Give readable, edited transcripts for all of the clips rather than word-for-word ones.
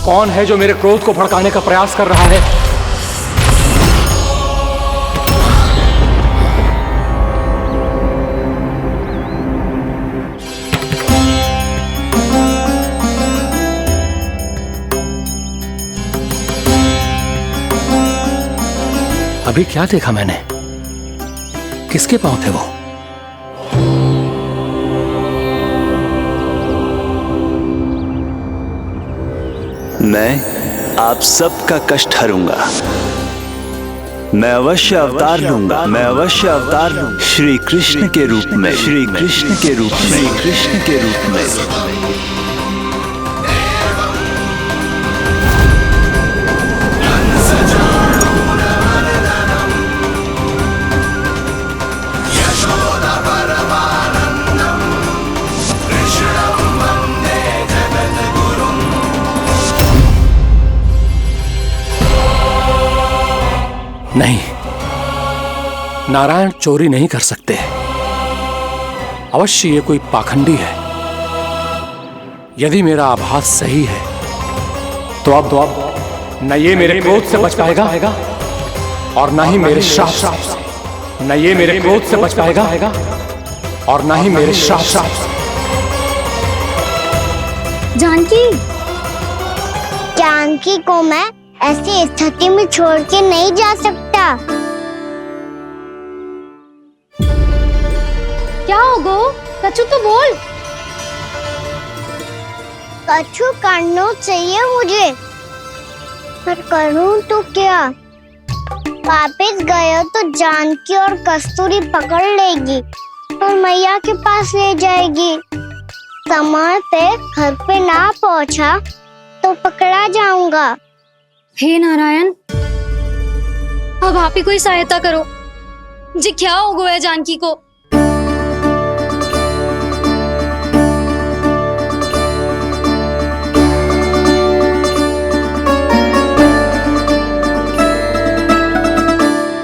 कौन है जो मेरे क्रोध को भड़काने का प्रयास कर रहा है? अभी क्या देखा मैंने? किसके पांव थे वो? मैं आप सबका कष्ट हरूंगा। मैं अवश्य अवतार लूंगा। मैं अवश्य अवतार लूंगा श्री कृष्ण के रूप में। श्री कृष्ण के रूप में। श्री कृष्ण के रूप में। नहीं, नारायण चोरी नहीं कर सकते। अवश्य ये कोई पाखंडी है। यदि मेरा आभास सही है तो अब न ये मेरे क्रोध से बच पाएगा और न ही मेरे श्राप से। न ये मेरे क्रोध से बच पाएगा और न ही मेरे श्राप से। जानकी को मैं ऐसी स्थिति में छोड़ के नहीं जा सकता। क्या हो गो? कछु तो बोल। कछु करना चाहिए मुझे, पर करूं तो क्या? वापिस गए तो जानकी और कस्तूरी पकड़ लेगी और मैया के पास ले जाएगी। समय पे घर पे ना पहुंचा तो पकड़ा जाऊंगा। हे नारायण, अब आप ही कोई सहायता करो जी। क्या हो गया जानकी को?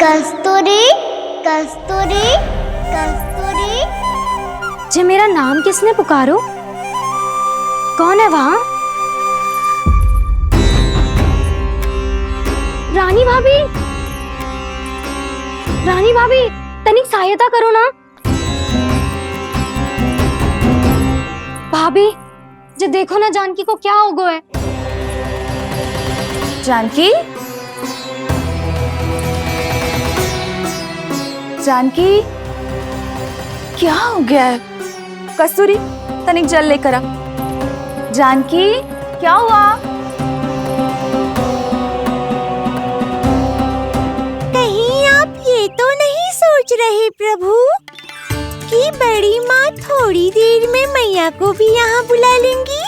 कस्तूरी, कस्तूरी, कस्तूरी। जी मेरा नाम किसने पुकारो? कौन है वहाँ? रानी भाभी, रानी भाभी, तनिक सहायता करो ना। भाभी जी देखो ना जानकी को क्या हो गया है। जानकी, जानकी क्या हो गया है? कस्तूरी तनिक जल लेकर आ। जानकी क्या हुआ? कहीं आप ये तो नहीं सोच रहे प्रभु कि बड़ी माँ थोड़ी देर में मैया को भी यहाँ बुला लेंगी?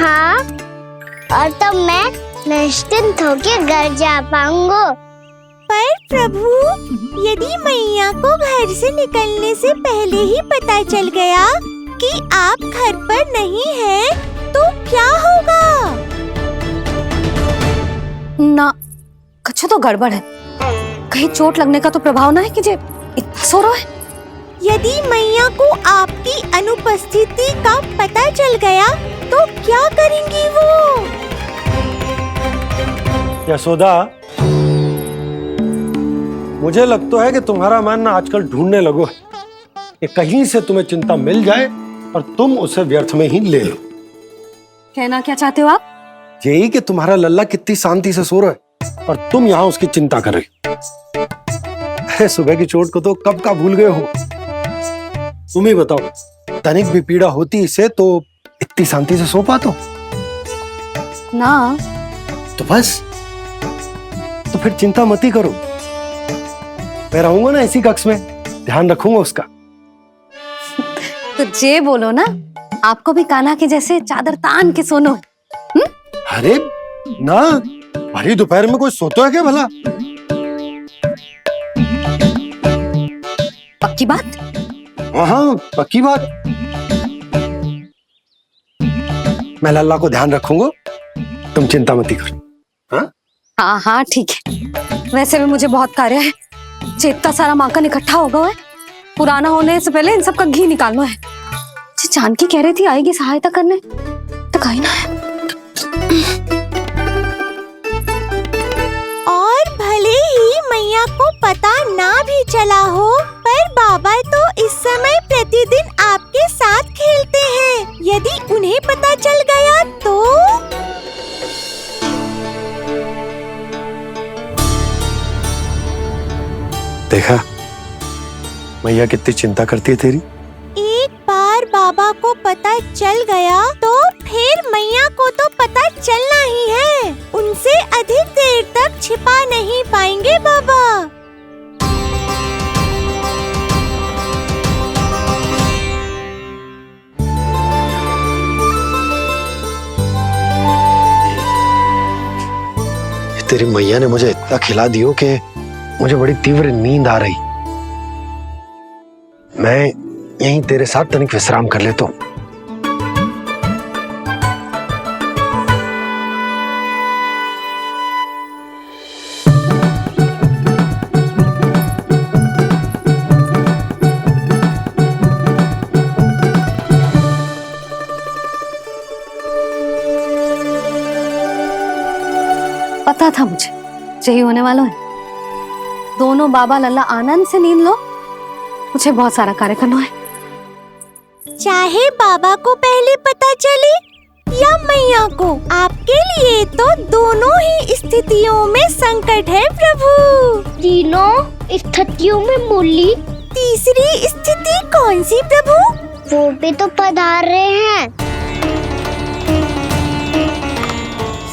हाँ, और तब मैं निश्चिंत होके घर जा पाऊंगा। पर प्रभु, यदि मैया को घर से निकलने से पहले ही पता चल गया कि आप घर पर नहीं हैं, तो क्या होगा? ना, कुछ तो गड़बड़ है। कहीं चोट लगने का तो प्रभाव ना है कि जे इतना सो रहा है। यदि मैया को आपकी अनुपस्थिति का पता चल गया तो क्या करेंगी वो? यशोदा, मुझे लगता है कि तुम्हारा मन आजकल ढूंढने लगो है कि कहीं से तुम्हें चिंता मिल जाए और तुम उसे व्यर्थ में ही ले लो। कहना क्या चाहते हो आप? यही कि तुम्हारा लल्ला कितनी शांति से सो रहा है और तुम यहाँ उसकी चिंता कर रहे हो। सुबह की चोट को तो कब का भूल गए हो। तुम ही बताओ, तनिक भी पीड़ा होती इसे तो इतनी शांति से सो पाते हो? ना। तो बस, तो फिर चिंता मत ही करो। मैं रहूंगा ना इसी कक्ष में, ध्यान रखूंगा उसका। तो जे बोलो ना, आपको भी कान्हा के जैसे चादर तान के सोनो। अरे ना, भरी दोपहर में कोई सोता है क्या भला? पक्की बात? हाँ, पक्की बात। मैं लल्ला को ध्यान रखूंगा, तुम चिंता मत करो। हाँ हाँ हाँ ठीक है। वैसे भी मुझे बहुत कार्य है। इतना सारा माखन इकट्ठा होगा है, पुराना होने से पहले इन सब का घी निकालना है। जानकी कह रही थी आएगी सहायता करने, तो कहीं ना है। मैया कितनी चिंता करती है तेरी। एक बार बाबा को पता चल गया तो फिर मैया को तो पता चलना ही है। उनसे अधिक देर तक छिपा नहीं पाएंगे बाबा। तेरी मैया ने मुझे इतना खिला दियो कि मुझे बड़ी तीव्र नींद आ रही। मैं यहीं तेरे साथ तनिक विश्राम कर लेता हूँ। पता था मुझे यही होने वाला है। दोनों बाबा लल्ला आनंद से नींद लो, मुझे बहुत सारा कार्य करना है। चाहे बाबा को पहले पता चले या मैया को, आपके लिए तो दोनों ही स्थितियों में संकट है प्रभु। तीनों स्थितियों में मुरली, तीसरी स्थिति कौन सी प्रभु? वो भी तो पधार रहे हैं।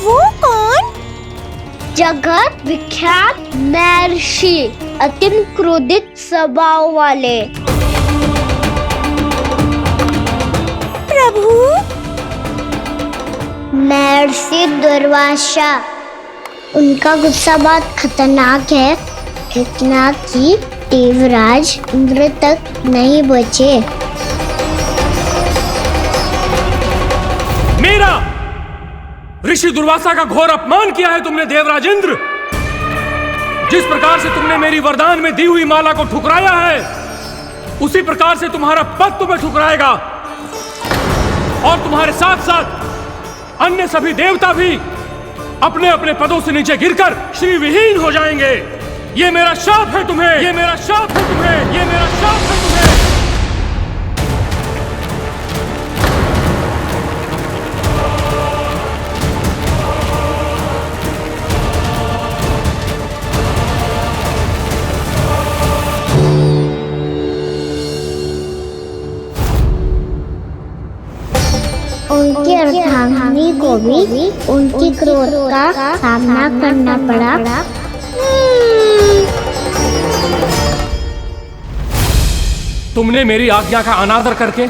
वो कौन? जगत विख्यात महर्षि, अत्यंत क्रोधित स्वभाव वाले। प्रभु महर्षि दुर्वासा। उनका गुस्सा बहुत खतरनाक है, इतना कि देवराज इंद्र तक नहीं बचे। मेरा ऋषि दुर्वासा का घोर अपमान किया है तुमने देवराज इंद्र। जिस प्रकार से तुमने मेरी वरदान में दी हुई माला को ठुकराया है, उसी प्रकार से तुम्हारा पद तुम्हें ठुकराएगा और तुम्हारे साथ साथ अन्य सभी देवता भी अपने अपने पदों से नीचे गिरकर श्री विहीन हो जाएंगे। ये मेरा शाप है तुम्हें, ये मेरा शाप है तुम्हें, ये मेरा शाप है तुम्हें। उनकी अर्धांगिनी को भी उनकी क्रोध का सामना करना पड़ा। तुमने मेरी आज्ञा का अनादर करके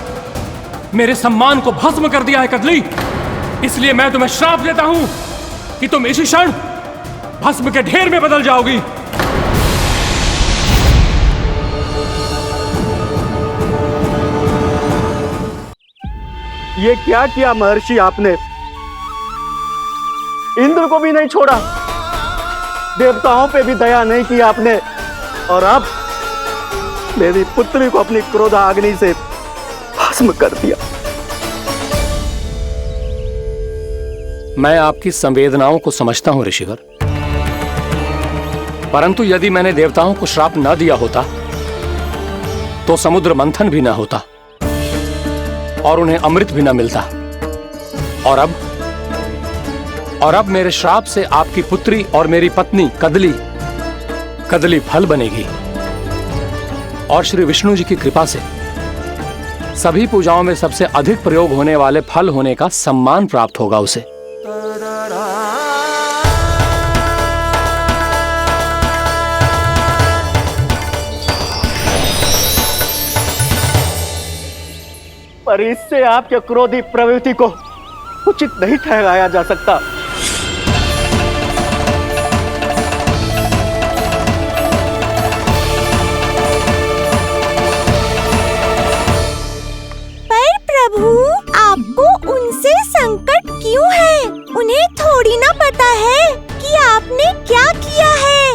मेरे सम्मान को भस्म कर दिया है कदली। इसलिए मैं तुम्हें श्राप देता हूं कि तुम इसी क्षण भस्म के ढेर में बदल जाओगी। ये क्या किया महर्षि आपने? इंद्र को भी नहीं छोड़ा, देवताओं पे भी दया नहीं की आपने, और अब मेरी पुत्री को अपनी क्रोधाग्नि से भस्म कर दिया। मैं आपकी संवेदनाओं को समझता हूं ऋषिवर, परंतु यदि मैंने देवताओं को श्राप न दिया होता तो समुद्र मंथन भी न होता और उन्हें अमृत भी न मिलता। और अब मेरे श्राप से आपकी पुत्री और मेरी पत्नी कदली फल बनेगी और श्री विष्णु जी की कृपा से सभी पूजाओं में सबसे अधिक प्रयोग होने वाले फल होने का सम्मान प्राप्त होगा उसे। पर इससे आपके क्रोधी प्रवृत्ति को उचित नहीं ठहराया जा सकता। पर प्रभु, आपको उनसे संकट क्यों है? उन्हें थोड़ी ना पता है कि आपने क्या किया है।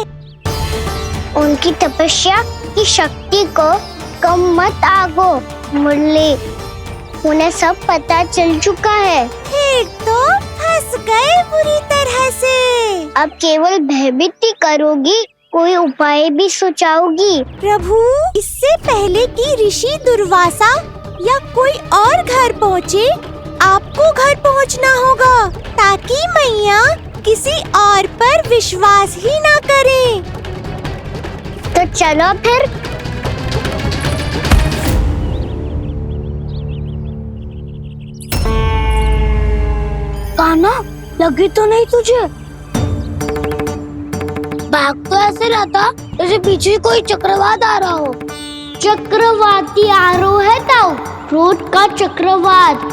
उनकी तपस्या की शक्ति को कम मत आगो मुरली, उन्हें सब पता चल चुका है। फिर तो फंस गए बुरी तरह से। अब केवल भयभीत ही करोगी, कोई उपाय भी सुझाओगी? प्रभु, इससे पहले कि ऋषि दुर्वासा या कोई और घर पहुँचे, आपको घर पहुँचना होगा ताकि मैया किसी और पर विश्वास ही ना करे। तो चलो फिर। कान्हा, लगी तो नहीं तुझे? भाग तो ऐसे रहा था जैसे पीछे कोई चक्रवात आ रहा हो। चक्रवाती आरो है ताऊ, क्रोध का चक्रवात।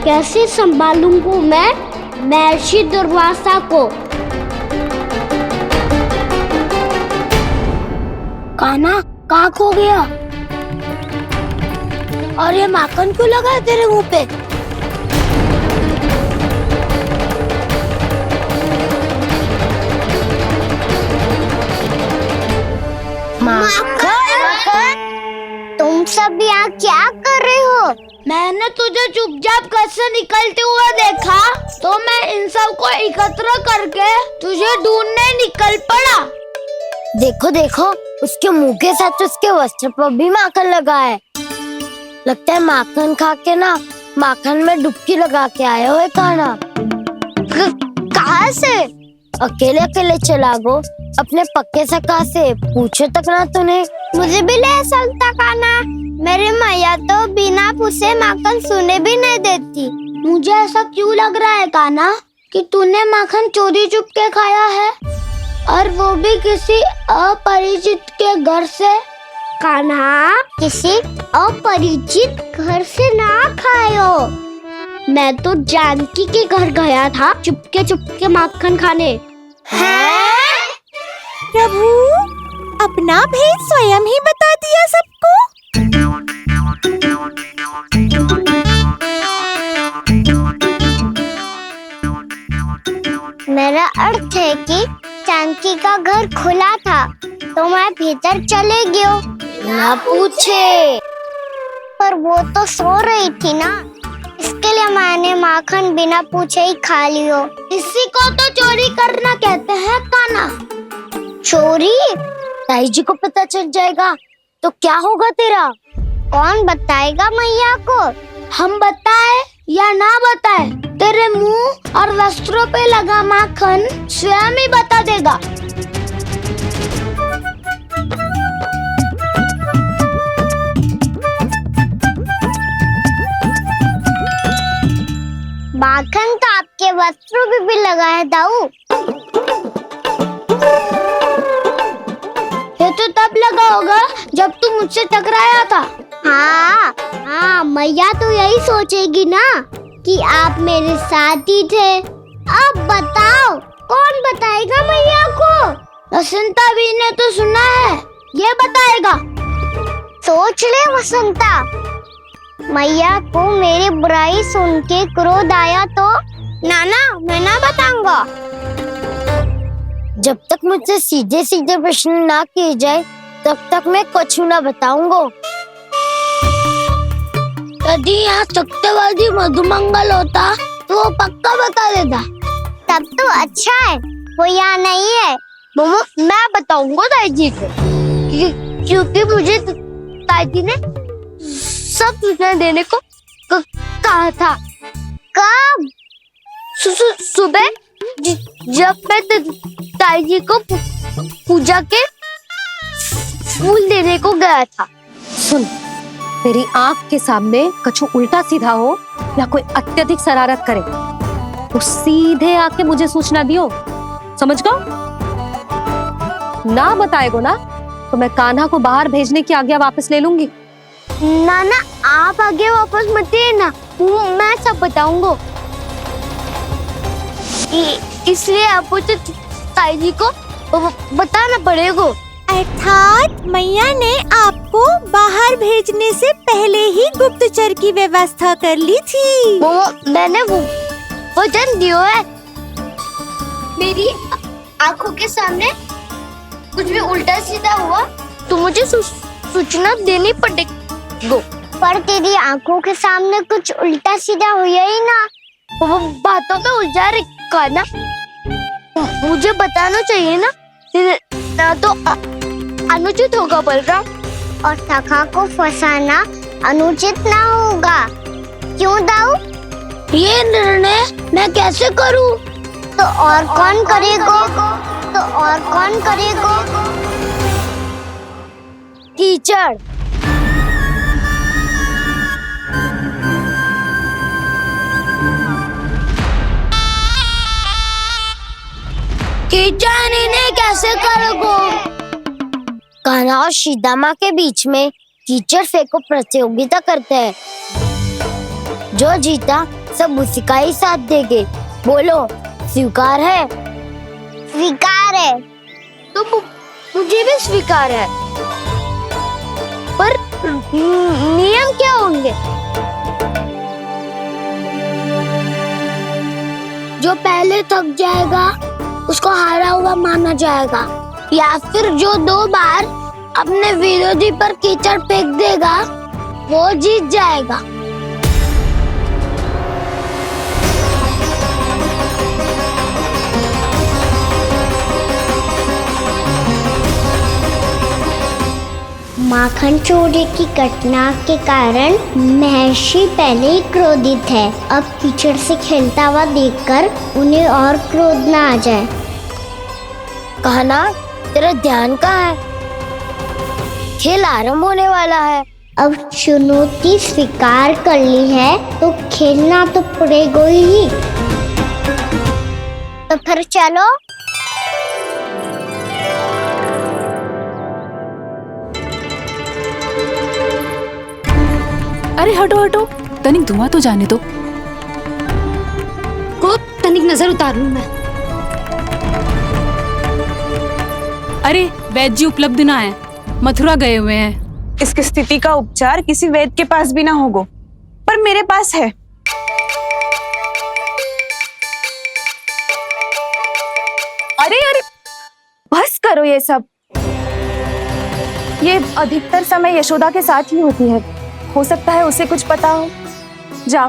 कैसे संभालूंगा मैं महर्षि दुर्वासा को? कान्हा, कहाँ खो गया? और ये माखन क्यों लगा है तेरे मुंह पे? माखन, तुम सब यहाँ क्या कर रहे हो? मैंने तुझे चुपचाप घर से निकलते हुए देखा, तो मैं इन सब को एकत्र करके तुझे ढूंढने निकल पड़ा। देखो देखो, उसके मुंह के साथ उसके वस्त्र पर भी माखन लगा है। लगता है माखन खा के ना माखन में डुबकी लगा के आए हो कान्हा। कहाँ से? अकेले अकेले चला गो अपने पक्के सखा से, पूछे तक ना तूने। मुझे भी ले चलता कान्हा, मेरी मैया तो बिना पूछे माखन सुने भी नहीं देती। मुझे ऐसा क्यों लग रहा है कान्हा कि तूने माखन चोरी चुप के खाया है, और वो भी किसी अपरिचित के घर से। कान्हा, किसी अपरिचित घर से ना खायो। मैं तो जानकी के घर गया था चुपके माखन खाने। हैं? प्रभु, अपना भेद स्वयं ही बता दिया सबको। मेरा अर्थ है कि जानकी का घर खुला था, तो मैं भीतर चले गयो। ना पूछे, पर वो तो सो रही थी ना, इसके लिए मैंने माखन बिना पूछे ही खा लियो। इसी को तो चोरी करना कहते हैं कान्हा। चोरी? ताई जी को पता चल जाएगा तो क्या होगा तेरा? कौन बताएगा मैया को? हम बताए या ना बताए, तेरे मुंह और वस्त्रों पे लगा माखन स्वयं ही बता देगा। माखन तो आपके वस्त्रों पे भी लगा है दाऊ। ये तो तब लगा होगा जब तू मुझसे टकराया था। हाँ, मैया तो यही सोचेगी ना कि आप मेरे साथ ही थे। अब बताओ, कौन बताएगा मैया को? वसंता भी ने तो सुना है, ये बताएगा। सोच ले वसंता, मैया को मेरी बुराई सुन के क्रोध आया तो नाना मैं ना बताऊंगा। जब तक मुझसे सीधे सीधे प्रश्न ना किए जाए तब तक मैं कुछ ना बताऊंगा। यदि यहाँ सत्यवादी मधुमंगल होता तो वो पक्का बता देता। तब तो अच्छा है वो यहाँ नहीं है। मोमो, मैं बताऊंगा ताई जी को, क्योंकि मुझे ताई जी ने सब सूचना देने को कहा था। कब? सुबह जब मैं ताई जी को पूजा के फूल देने को गया था। सुन, तेरी आंख के सामने कछु उल्टा सीधा हो या कोई अत्यधिक शरारत करे तो सीधे आके मुझे सूचना दियो, समझ गो? ना बताएगो ना तो मैं कान्हा को बाहर भेजने की आज्ञा वापस ले लूंगी। नाना, आप आगे वापस मत देना, मैं सब बताऊंगा। इसलिए आपको तो ताई जी को बताना पड़ेगा। अर्थात मैया ने आपको बाहर भेजने से पहले ही गुप्तचर की व्यवस्था कर ली थी। वो मैंने वो वचन दिया है। मेरी आंखों के सामने कुछ भी उल्टा सीधा हुआ तो मुझे सूचना देनी पड़ेगी। पर तेरी आंखों के सामने कुछ उल्टा सीधा हुआ ही ना, वो बातों में उलझा रखा ना, मुझे बताना चाहिए ना तो अनुचित होगा बलराम। और सखा को फंसाना अनुचित ना होगा, क्यों दाऊ? ये निर्णय मैं कैसे करूं? तो और कौन करेगा? कीचड़। कीचड़ इन्हें कैसे करोगे? कान्हा और सीता माँ के बीच में कीचड़ फेंको प्रतियोगिता करते हैं। जो जीता सब उसी का ही साथ देंगे। बोलो स्वीकार है? स्वीकार है। तो मुझे भी स्वीकार है, पर नियम क्या होंगे? जो पहले थक जाएगा उसको हारा हुआ माना जाएगा, या फिर जो 2 बार अपने विरोधी पर कीचड़ फेंक देगा वो जीत जाएगा। माखन चोरी की घटना के कारण महर्षि पहले ही क्रोधित है। अब कीचड़ से खेलता हुआ देखकर उन्हें और क्रोध ना आ जाए। कान्हा, तेरा ध्यान कहाँ है? खेल आरंभ होने वाला है। अब चुनौती स्वीकार कर ली है तो खेलना तो पड़ेगा ही। तो फिर चलो। अरे हटो हटो, तनिक धुआं तो जाने दो। तनिक नजर उतार लूं मैं। अरे वैद्य जी उपलब्ध ना है, मथुरा गए हुए हैं। इसकी स्थिति का उपचार किसी वैद्य के पास भी ना होगा, पर मेरे पास है। अरे अरे बस करो ये सब। ये अधिकतर समय यशोदा के साथ ही होती है। हो सकता है उसे कुछ पता हो। जा,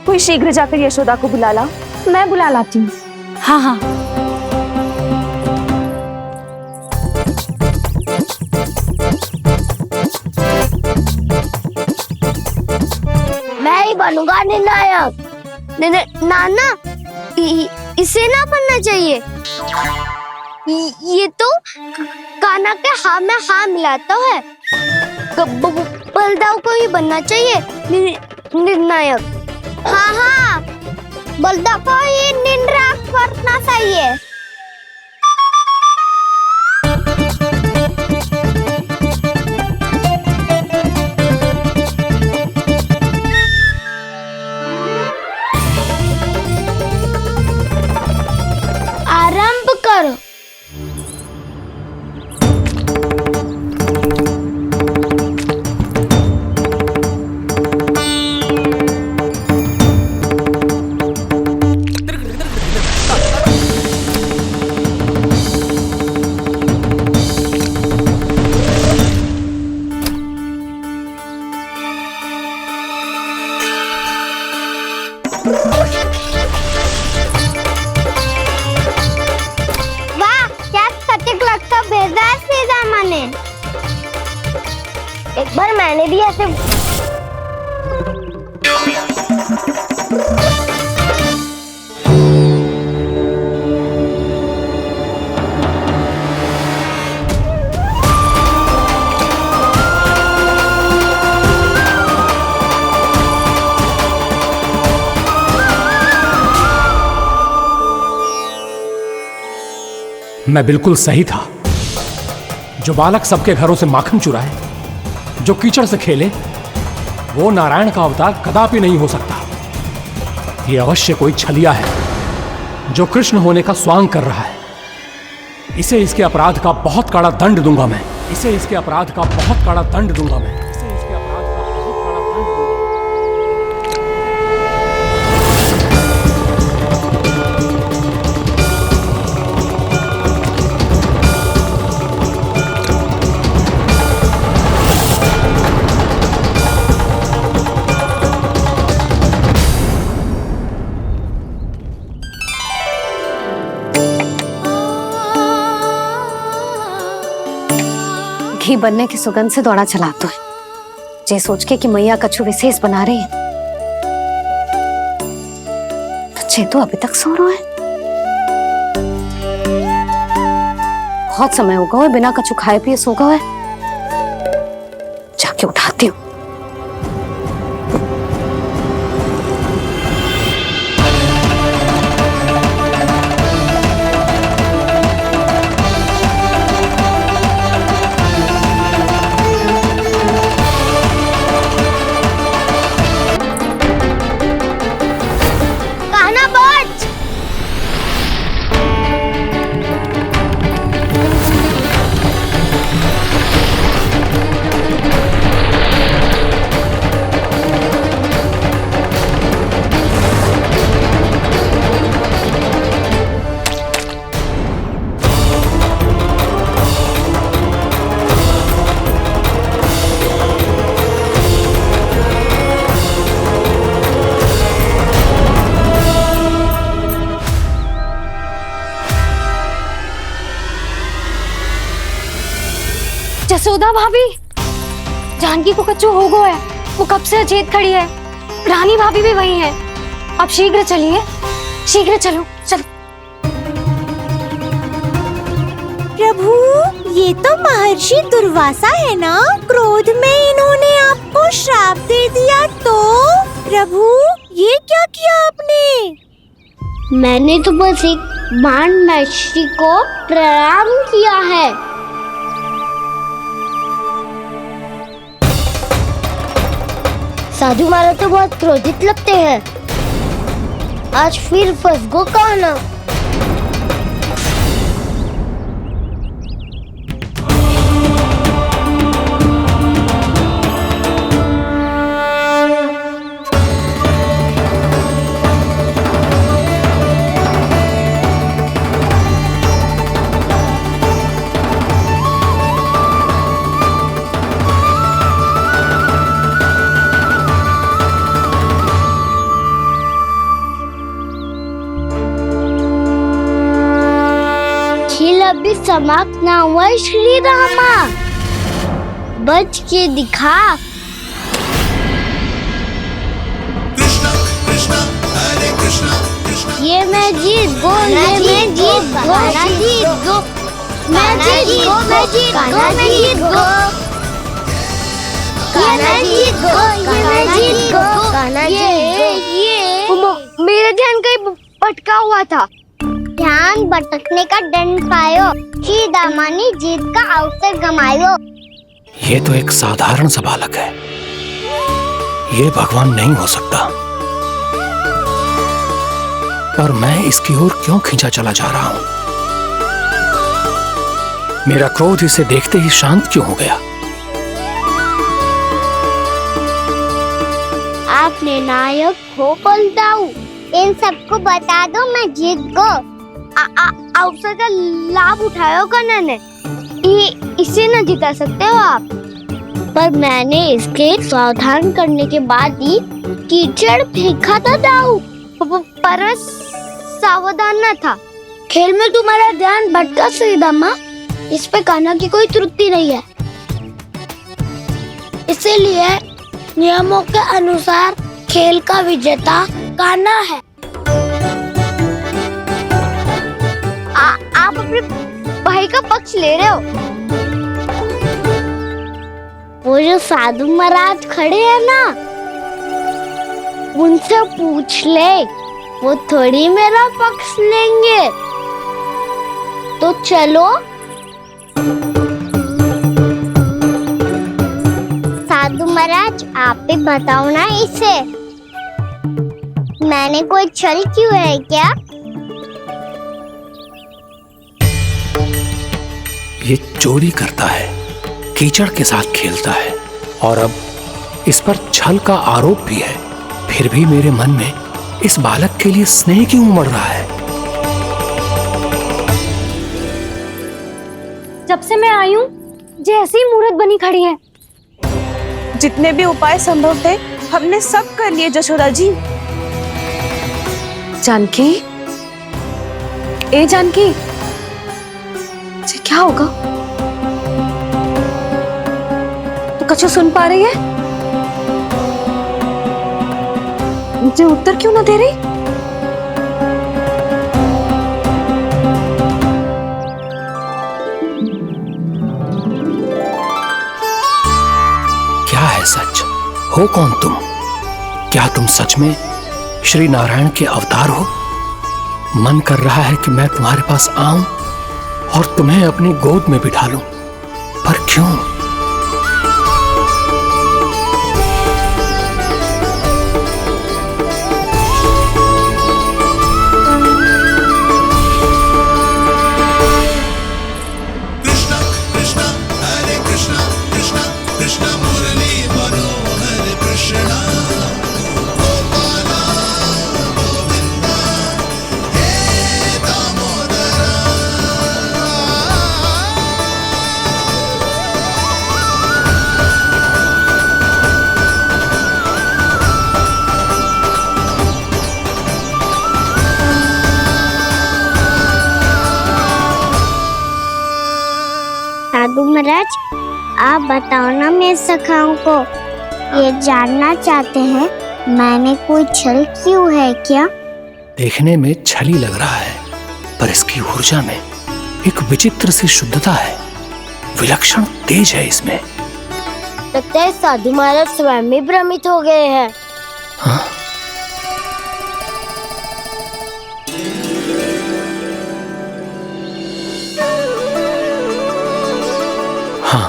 कोई शीघ्र जाकर यशोदा को बुला ला। मैं बुला लाती हूँ। हाँ हाँ। मैं ही बनूंगा निर्णायक। नाना, इसे ना बनना चाहिए। ये तो कान्हा के हाँ में हाँ मिलाता है। बलदाव को ही बनना चाहिए निर्णायक। हाँ हाँ, बलदाव को ही निर्णायक करना चाहिए। आरंभ करो। एक बार मैंने भी ऐसे मैं बिल्कुल सही था। जो बालक सबके घरों से माखन चुराए, जो कीचड़ से खेले, वो नारायण का अवतार कदापि नहीं हो सकता। ये अवश्य कोई छलिया है जो कृष्ण होने का स्वांग कर रहा है। इसे इसके अपराध का बहुत कड़ा दंड दूंगा मैं। इसे इसके अपराध का बहुत कड़ा दंड दूंगा मैं। इसे इसके अपराध का बहुत कड़ा दंड दूंगा। घी बनने की सुगंध से दौड़ा चला तो है, जे सोच के कि मैया कछु विशेष बना रही है। तो चे तो अभी तक सो रहा है। बहुत समय हो गया है बिना कछु खाए पिए सो गया है। जाके उठाती हूँ। कान्हा बच। जसोदा भाभी, जानकी को कच्चू हो गया है। वो कब से अचेत खड़ी है। रानी भाभी भी वही है। आप शीघ्र चलिए, शीघ्र चलो चलो। प्रभु, ये तो महर्षि दुर्वासा है ना? क्रोध में इन्होंने आपको श्राप दे दिया तो? प्रभु, ये क्या किया आपने? मैंने तो बस एक बाण महर्षि को प्रणाम किया है। साधु महाराज तो बहुत क्रोधित लगते हैं। आज फिर फंस गो कान्हा। खेल अभी समाप्त ना हुआ है श्री रामा। बच के दिखा। ये मैं जीत गो, ये मैं जीत गो, जीत गो, मैं जीत गो, मैं जीत गो, मैं जीत गो, ये मैं जीत गो, ये मैं जीत गो, ये मेरा ध्यान कहीं भटका हुआ था। ध्यान भटकने का दंड पायो, श्री दामानी जीत का अवसर गमायो। ये तो एक साधारण सा बालक है, ये भगवान नहीं हो सकता। पर मैं इसकी ओर क्यों खींचा चला जा रहा हूं? मेरा क्रोध इसे देखते ही शांत क्यों हो गया? आपने नायक हो बलदाऊ। इन सबको बता दो मैं जीत गो। अवसर का लाभ उठायो कान्हा ने। इसे न जिता सकते हो आप। पर मैंने इसके सावधान करने के बाद ही कीचड़ फेंका था दाऊ। पर सावधान न था। खेल में तुम्हारा ध्यान भटका श्रीदामा। इस पे कान्हा की कोई त्रुटि नहीं है। इसीलिए नियमों के अनुसार खेल का विजेता कान्हा है। आप अपने भाई का पक्ष ले रहे हो। वो जो साधु महाराज खड़े हैं ना, उनसे पूछ ले, वो थोड़ी मेरा पक्ष लेंगे। तो चलो। साधु महाराज, आप भी बताओ ना इसे, मैंने कोई छल क्यों है क्या? ये चोरी करता है, कीचड़ के साथ खेलता है और अब इस पर छल का आरोप भी है। फिर भी मेरे मन में इस बालक के लिए स्नेह क्यों उमड़ रहा है? जब से मैं आई हूँ जैसी मूर्त बनी खड़ी है। जितने भी उपाय संभव थे हमने सब कर लिए जशोदा जी। जानकी, ए जानकी, ये क्या होगा? तो कछु सुन पा रही है? मुझे उत्तर क्यों ना दे रही? क्या सच? हो कौन तुम? क्या तुम सच में श्री नारायण के अवतार हो? मन कर रहा है कि मैं तुम्हारे पास आऊं और तुम्हें अपनी गोद में बिठा लूं, पर क्यों? साधु महाराज, आप बताओ ना मेरे सखाओं को, ये जानना चाहते हैं मैंने कोई छल क्यों है क्या? देखने में छली लग रहा है, पर इसकी ऊर्जा में एक विचित्र सी शुद्धता है, विलक्षण तेज है इसमें। लगता है साधु महाराज स्वयं ही भ्रमित हो गए हैं। हाँ? हाँ,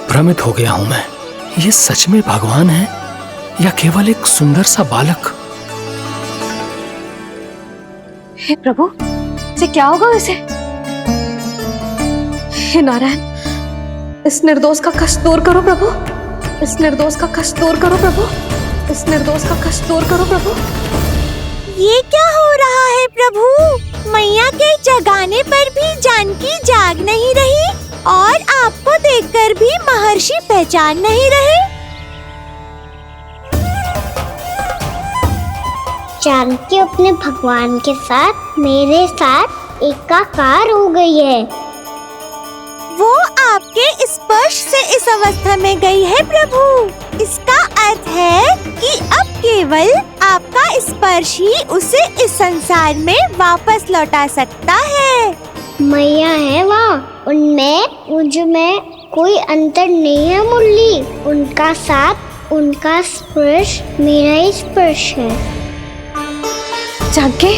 भ्रमित हो गया हूं मैं। ये सच में भगवान है या केवल एक सुंदर सा बालक? हे प्रभु, इसे क्या होगा इसे? हे नारायण, इस निर्दोष का कष्ट दूर करो प्रभु, इस निर्दोष का कष्ट दूर करो प्रभु, इस निर्दोष का कष्ट दूर करो प्रभु। ये क्या हो रहा है प्रभु? मैया के जगाने पर भी जानकी जाग नहीं रही और आपको देखकर भी महर्षि पहचान नहीं रहे। जानकी अपने भगवान के साथ मेरे साथ एकाकार हो गई है। वो आपके स्पर्श से इस अवस्था में गई है प्रभु। इसका अर्थ है कि अब केवल आपका स्पर्श ही उसे इस संसार में वापस लौटा सकता है। मैया है वहाँ, उनमें मुझ में कोई अंतर नहीं है मुरली। उनका साथ, उनका स्पर्श मेरा ही स्पर्श है। जानकी,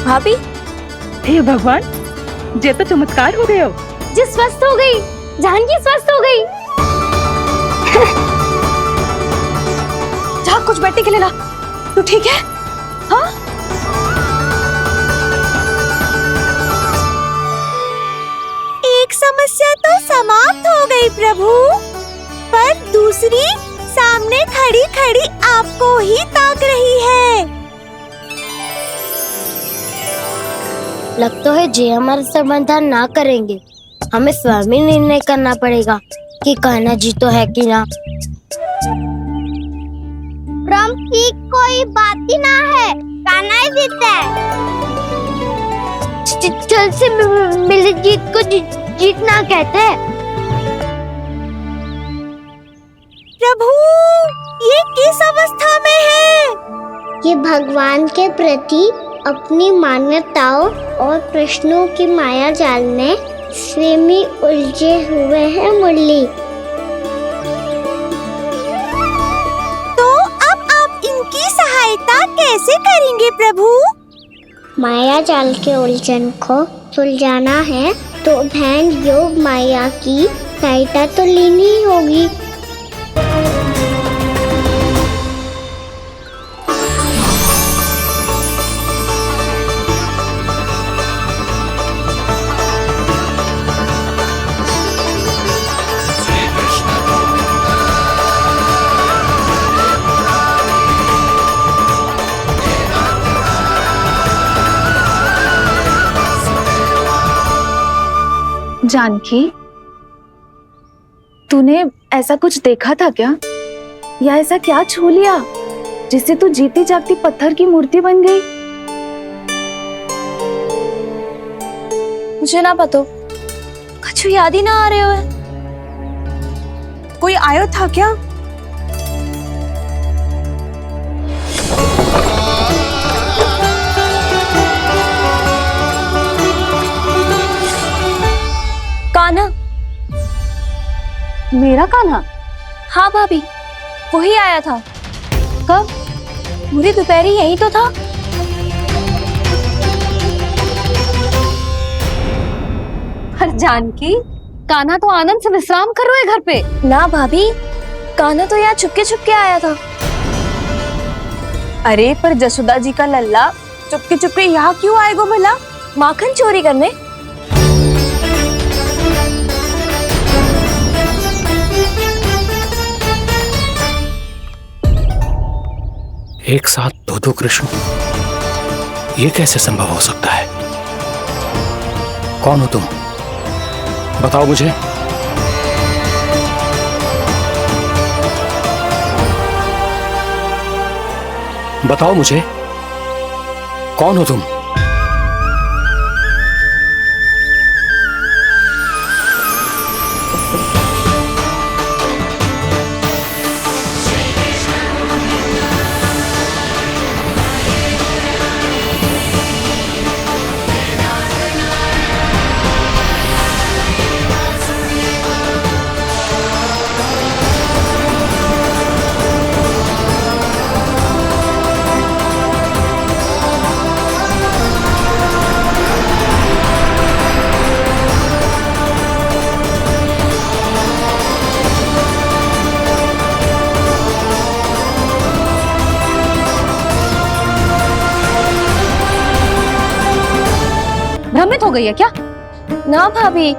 भाभी, हे भगवान, ये तो चमत्कार हो गए हो। जी स्वस्थ हो गई, जानकी स्वस्थ हो गई। जा कुछ बैठने के लिए ला। तू ठीक है? हाँ? एक समस्या तो समाप्त हो गई प्रभु, पर दूसरी सामने खड़ी खड़ी आपको ही ताक रही है। लगता है जी हमारा समाधान ना करेंगे, हमें स्वयं ही निर्णय करना पड़ेगा कि कहना जी तो है कि ना। ब्रह्म की कोई बात ही ना है, कहना ही जीता है। चल से मिली जीत को जीतना कहते हैं। प्रभु, ये किस अवस्था में है? ये भगवान के प्रति अपनी मान्यताओं और प्रश्नों की माया जाल में स्वयं ही उलझे हुए हैं मुरली। तो अब आप इनकी सहायता कैसे करेंगे प्रभु? माया जाल के उलझन को सुलझाना है तो बहन योग माया की सहायता तो लेनी ही होगी। जानकी, तूने ऐसा कुछ देखा था क्या, या ऐसा क्या छू लिया जिससे तू जीती जागती पत्थर की मूर्ति बन गई? मुझे ना पता, कुछ याद ही ना आ रहे हो है। कोई आयो था क्या? कान्हा। मेरा कान्हा? हाँ भाभी, वही आया था। कब? पूरी दोपहर यही तो था। हर जानकी, कान्हा तो आनंद से विश्राम कर रहे हैं घर पे। ना भाभी, कान्हा तो यहाँ छुपके छुपके आया था। अरे पर जसोदा जी का लल्ला चुपके चुपके यहाँ क्यों आएगा भला? माखन चोरी करने? एक साथ दो कृष्ण, ये कैसे संभव हो सकता है? कौन हो तुम? बताओ मुझे। बताओ मुझे, कौन हो तुम? भ्रमित हो गई है क्या? ना भाभी।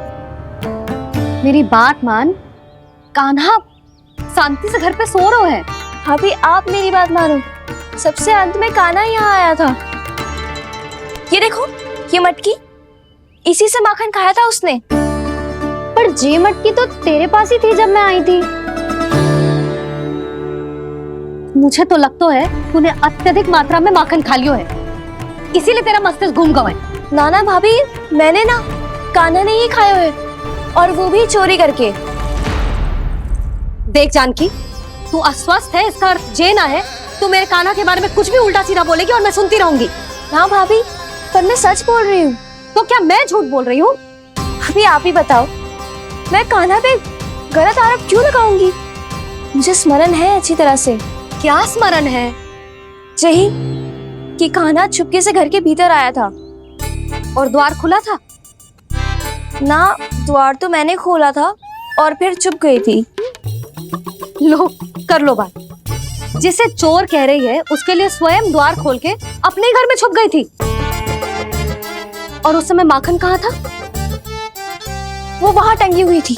मेरी बात मान, कान्हा शांति से घर पे सो रहे हैं। भाभी आप मेरी बात मानो, सबसे अंत में कान्हा यहाँ आया था। ये देखो, ये मटकी, इसी से माखन खाया था उसने। पर ये मटकी तो तेरे पास ही थी जब मैं आई थी। मुझे तो लगता है तूने अत्यधिक मात्रा में माखन खा लियो है, इसीलिए तेरा मस्तिष्क घूम गया है। नाना भाभी, मैंने ना, कान्हा ने ही खाए हुए, और वो भी चोरी करके। देख जानकी, तू अस्वस्थ है, इसका अर्थ ये ना है तू मेरे कान्हा के बारे में कुछ भी उल्टा सीधा बोलेगी और मैं सुनती रहूंगी। ना भाभी, पर मैं सच बोल रही हूँ। तो क्या मैं झूठ बोल रही हूँ? अभी आप ही बताओ, मैं कान्हा पे गलत आरोप क्यों लगाऊंगी? मुझे स्मरण है अच्छी तरह से। क्या स्मरण है? यही कि कान्हा चुपके से घर के भीतर आया था। और द्वार खुला था? ना, द्वार तो मैंने खोला था और फिर चुप गई थी। लो, कर लो बात। जिसे चोर कह रही है उसके लिए स्वयं द्वार खोल के अपने घर में छुप गई थी। और उस समय माखन कहाँ था? वो वहां टंगी हुई थी।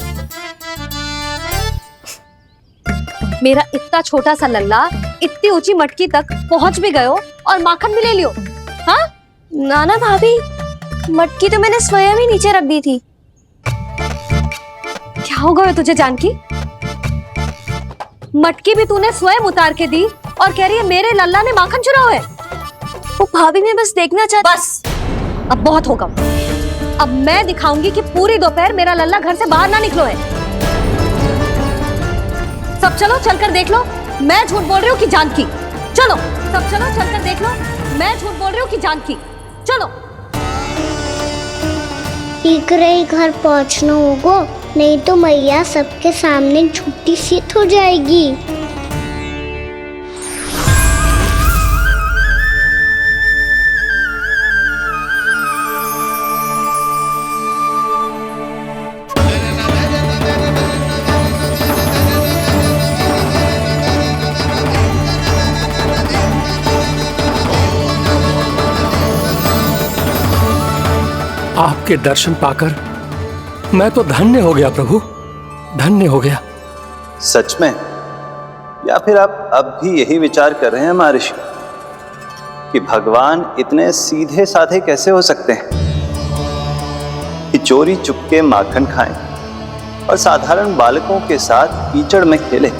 मेरा इतना छोटा सा लल्ला इतनी ऊंची मटकी तक पहुंच भी गयो और माखन भी ले लियो? हाँ? नाना भाभी, मटकी तो मैंने स्वयं ही नीचे रख दी थी। क्या हो गया तुझे जानकी? मटकी भी तूने स्वयं उतार के दी और कह रही है मेरे लल्ला ने माखन चुराया है। वो भाभी मैं बस देखना चाहती। बस, अब बहुत होगा। अब मैं दिखाऊंगी कि पूरी दोपहर मेरा लल्ला घर से बाहर ना निकलो है। सब चलो, चलकर देख लो मैं झूठ बोल रही हूँ कि जानकी। चलो सब चलो, चलकर देख लो मैं झूठ बोल रही हूँ कि जानकी। चलो। शीघ्र ही घर पहुंचना होगा, नहीं तो मैया सबके सामने झूठी सिद्ध हो जाएगी। आपके दर्शन पाकर मैं तो धन्य हो गया प्रभु, धन्य हो गया। सच में? या फिर आप अब भी यही विचार कर रहे हैं महर्षि कि भगवान इतने सीधे साधे कैसे हो सकते हैं कि चोरी चुपके माखन खाएं और साधारण बालकों के साथ कीचड़ में खेलें।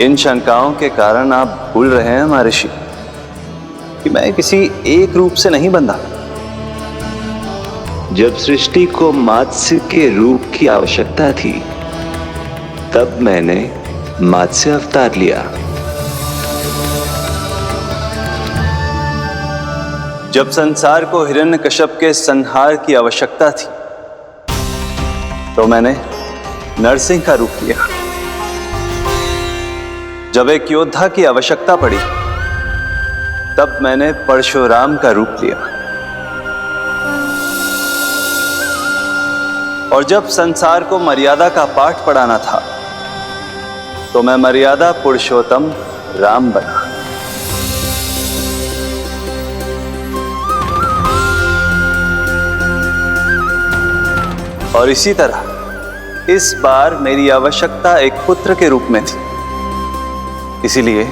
इन शंकाओं के कारण आप भूल रहे हैं महर्षि कि मैं किसी एक रूप से नहीं बंधा। जब सृष्टि को मत्स्य के रूप की आवश्यकता थी तब मैंने मत्स्य अवतार लिया। जब संसार को हिरण्यकश्यप के संहार की आवश्यकता थी तो मैंने नरसिंह का रूप लिया। जब एक योद्धा की आवश्यकता पड़ी तब मैंने परशुराम का रूप लिया। और जब संसार को मर्यादा का पाठ पढ़ाना था तो मैं मर्यादा पुरुषोत्तम राम बना। और इसी तरह इस बार मेरी आवश्यकता एक पुत्र के रूप में थी, इसीलिए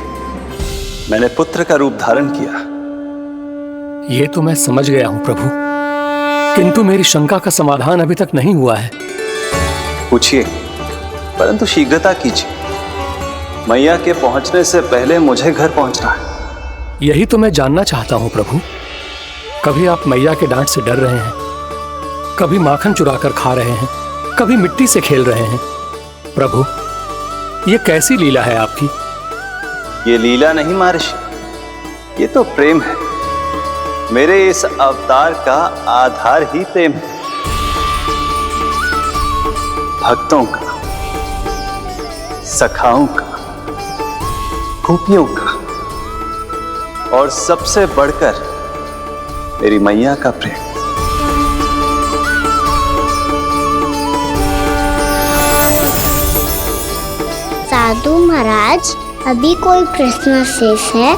मैंने पुत्र का रूप धारण किया। ये तो मैं समझ गया हूं प्रभु, किंतु मेरी शंका का समाधान अभी तक नहीं हुआ है। पूछिए, परंतु शीघ्रता कीजिए। मैया के पहुंचने से पहले मुझे घर पहुंचना है। यही तो मैं जानना चाहता हूं प्रभु। कभी आप मैया के डांट से डर रहे हैं, कभी माखन चुराकर खा रहे हैं, कभी मिट्टी से खेल रहे हैं। प्रभु, ये कैसी लीला है आपकी? ये लीला नहीं महर्षि, ये तो प्रेम है। मेरे इस अवतार का आधार ही प्रेम है। भक्तों का, सखाओं का, गोपियों का और सबसे बढ़कर मेरी मैया का प्रेम। साधु महाराज, अभी कोई प्रश्न शेष है?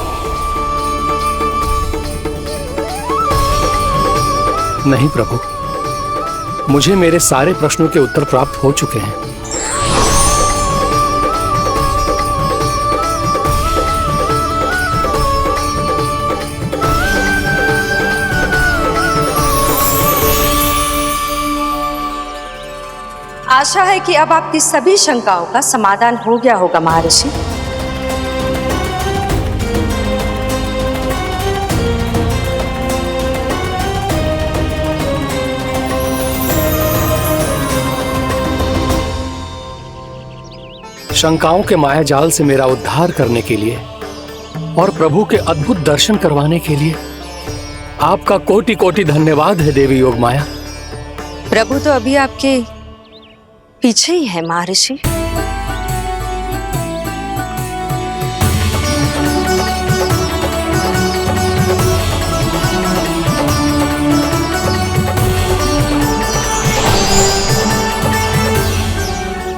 नहीं प्रभु, मुझे मेरे सारे प्रश्नों के उत्तर प्राप्त हो चुके हैं। आशा है कि अब आपकी सभी शंकाओं का समाधान हो गया होगा महर्षि। शंकाओं के मायाजाल से मेरा उद्धार करने के लिए और प्रभु के अद्भुत दर्शन करवाने के लिए आपका कोटि कोटि धन्यवाद है देवी योगमाया। प्रभु तो अभी आपके पीछे ही है महर्षि।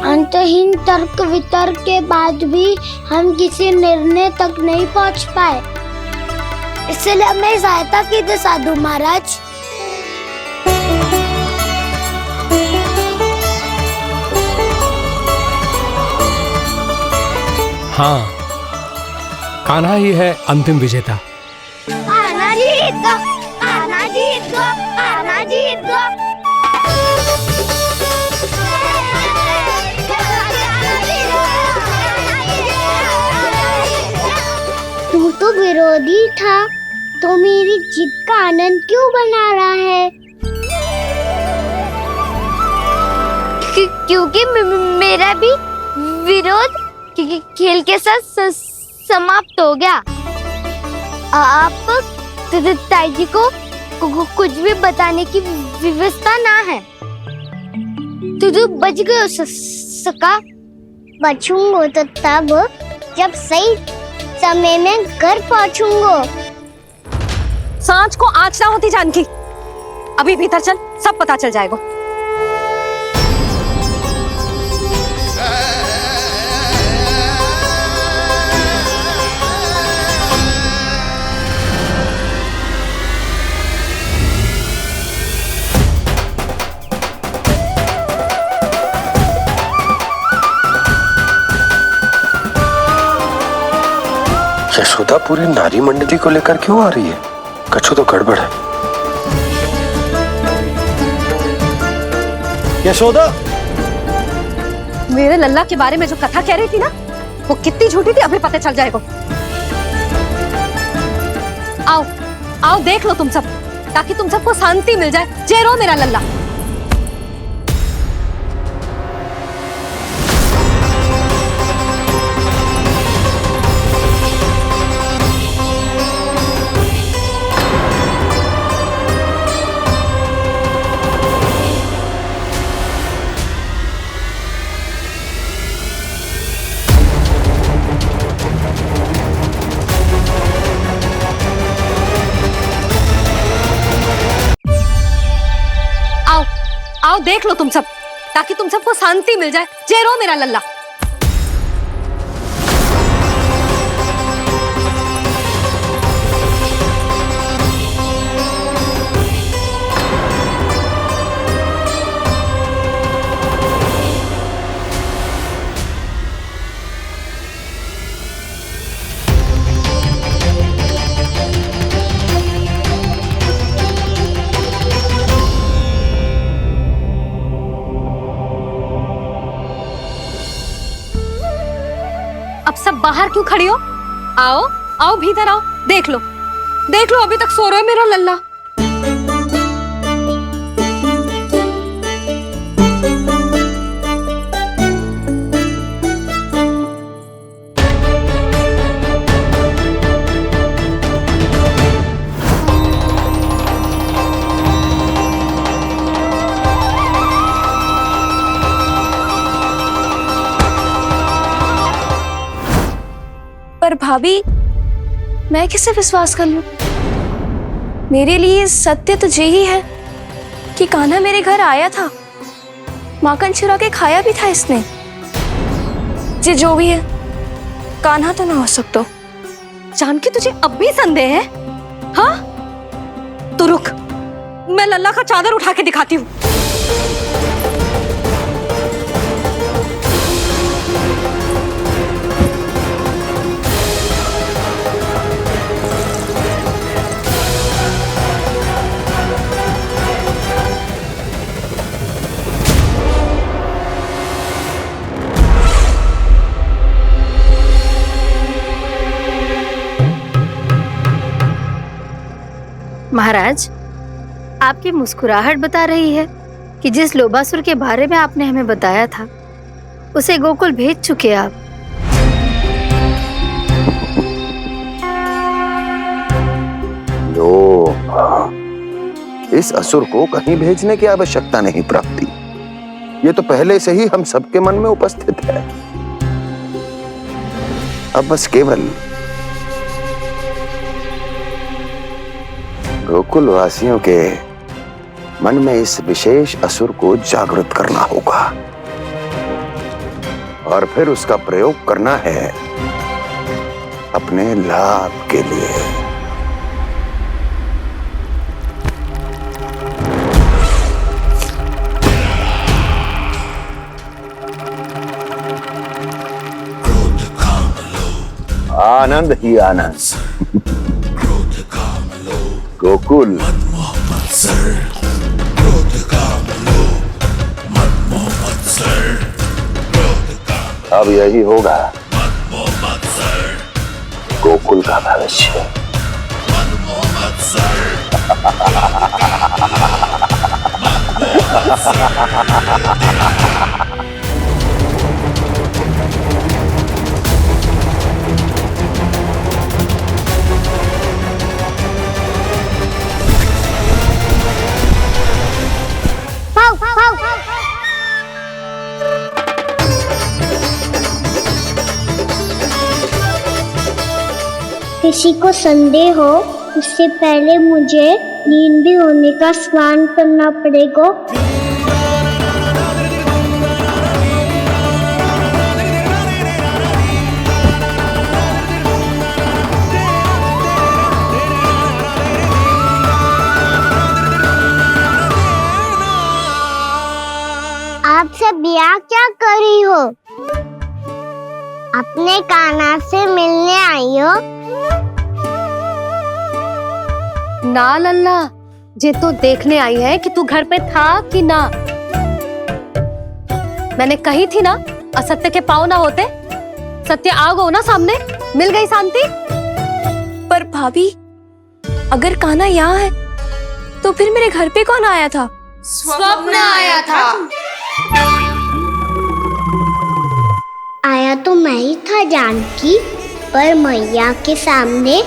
अंतहीन तर्क वितर्क के बाद भी हम किसी निर्णय तक नहीं पहुंच पाए, इसलिए हमें सहायता कीजिए साधु महाराज। हाँ, कान्हा ही है अंतिम विजेता। आना जीत दो, आना जीत दो, आना जीत दो। तू तो विरोधी था, तो मेरी जीत का आनंद क्यों बना रहा है? क्योंकि मेरा भी विरोध खेल के साथ समाप्त हो गया। आप ताई जी को कुछ भी बताने की व्यवस्था ना है। तू बच गए सका। बचूंगा तो तब जब सही समय में घर पहुंचूंगा। सांच को आँच ना होती जानकी। अभी भीतर चल, सब पता चल जाएगा। यशोदा पूरी नारी मंडली को लेकर क्यों आ रही है? कछु तो गड़बड़ है। यशोदा, मेरे लल्ला के बारे में जो कथा कह रही थी ना, वो कितनी झूठी थी अभी पता चल जाएगा। आओ आओ देख लो तुम सब, ताकि तुम सबको शांति मिल जाए। जय रो मेरा लल्ला। आओ देख लो तुम सब, ताकि तुम सबको शांति मिल जाए। जय रो मेरा लल्ला। अब सब बाहर क्यों खड़ी हो? आओ आओ भीतर आओ, देख लो अभी तक सो रहा है मेरा लल्ला। पर भाभी, मैं किसे विश्वास कर लूं? मेरे लिए सत्य तो यही है कि कान्हा मेरे घर आया था, माखन चुरा के खाया भी था इसने। जो भी है, कान्हा तो ना हो सकता। जानकी तुझे अब भी संदेह है? हाँ तो रुक, मैं लल्ला का चादर उठा के दिखाती हूँ। महाराज, आपकी मुस्कुराहट बता रही है कि जिस लोबासुर के बारे में आपने हमें बताया था, उसे गोकुल भेज चुके आप। इस असुर को कहीं भेजने की आवश्यकता नहीं प्राप्ति। ये तो पहले से ही हम सबके मन में उपस्थित है। अब बस केवल गोकुल वासियों के मन में इस विशेष असुर को जागृत करना होगा और फिर उसका प्रयोग करना है अपने लाभ के लिए। आनंद ही आनंद। गोकुल अब यही होगा गोकुल का भविष्य। किसी को संदेह हो उससे पहले मुझे नींद भी होने का स्नान करना पड़ेगा। आप सब यहाँ क्या कर रही हो? अपने कान्हा से मिलने आई हो? ना लल्ला, जे तो देखने आई है कि तू घर पे था कि ना। मैंने कही थी ना, असत्य के पांव ना होते। सत्य आ गो ना सामने, मिल गई शांति। पर भाभी, अगर कान्हा यहाँ है तो फिर मेरे घर पे कौन आया था? स्वप्न आया था। आया तो मैं ही था जानकी, पर मैया के सामने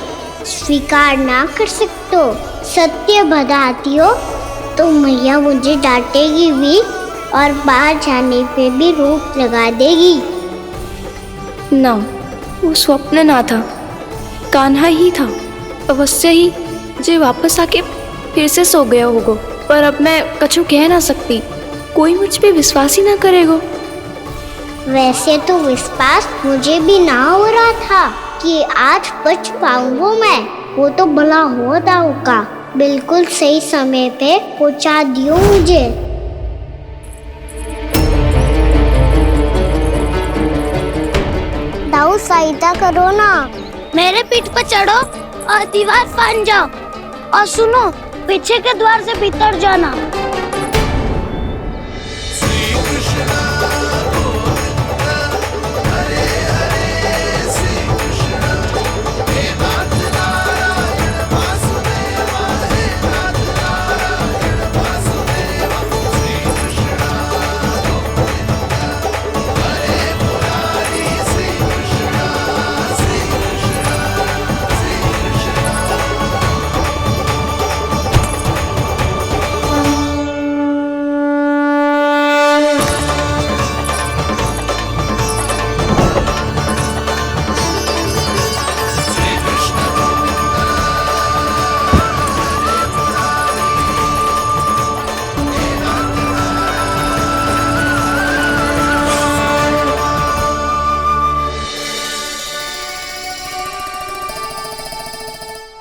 स्वीकार ना कर सकते हो। सत्य बताती हो तो मैया मुझे डांटेगी भी और बाहर जाने पे भी रोक लगा देगी। ना, वो स्वप्न ना था, कान्हा ही था। अवश्य ही जे वापस आके फिर से सो गया होगा। पर अब मैं कछु कह ना सकती, कोई मुझ पे विश्वास ही ना करेगा। वैसे तो विश्वास मुझे भी ना हो रहा था कि आज बच पाऊंगा मैं। वो तो भला हो दाऊ का बिल्कुल सही समय पे पहुंचा दियो मुझे। दाऊ सहायता करो ना, मेरे पीठ पर चढ़ो और दीवार फाड़ जाओ। और सुनो, पीछे के द्वार से भीतर जाना।